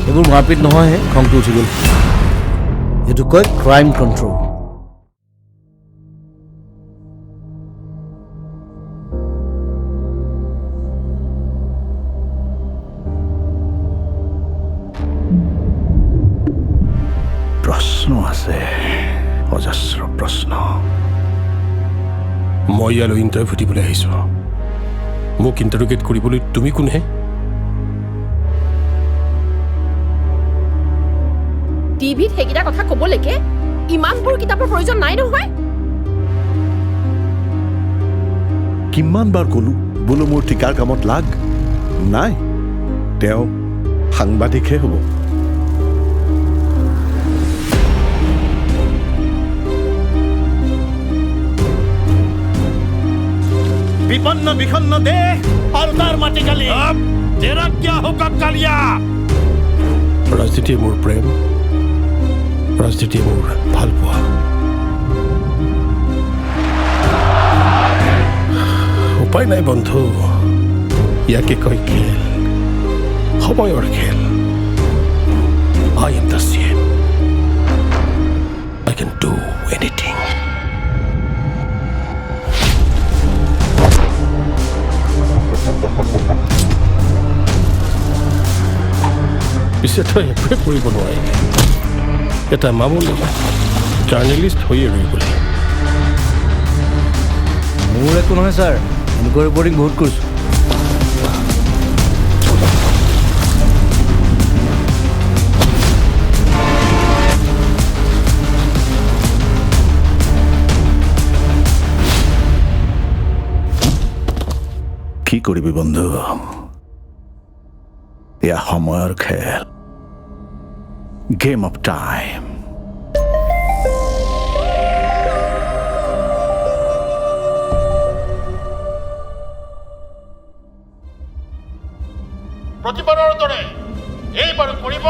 এইবোৰ মাৰপিট নহয়হে খংটো উঠি গ'ল এইটো কয় ক্ৰাইম কণ্ট্ৰল প্ৰশ্ন আছে অজস্ৰ প্ৰশ্ন মই ইয়ালৈ ইণ্টাৰভিউ দিবলৈ আহিছোঁ মোক ইণ্টাৰোগেট কৰিবলৈ তুমি কোনহে টিভিত সেইকেইটা কথা ক'বলৈকে ইমানবোৰ কিতাপৰ প্ৰয়োজন নাই নহয় কিমান বাৰ ক'লো বোলো মোৰ ঠিকাৰ কামত লাগ নাই তেওঁ সাংবাদিকহে হ'ব विपन्न विखन्न देश और तार माटी गाली तेरा क्या होगा कालिया ৰাজনীতিয়ে মোৰ প্ৰেম ৰাজনীতিয়ে মোৰ ভাল পোৱা উপায় নাই বন্ধু ইয়াকে কয় খেল সময়ৰ খেল I am the same I can do anything পিছে তই একোৱে কৰিব নোৱাৰিলি এটা মামুলি জাৰ্নেলিষ্ট হৈয়ে ৰৈ গ'লি মোৰ একো নহয় ছাৰ এনেকুৱা ৰিপৰ্টিং বহুত কৰিছোঁ কি কৰিবি বন্ধু এয়া সময়ৰ খেল গেম অফ টাইম প্ৰতিবাৰৰ দৰে এইবাৰো কৰিব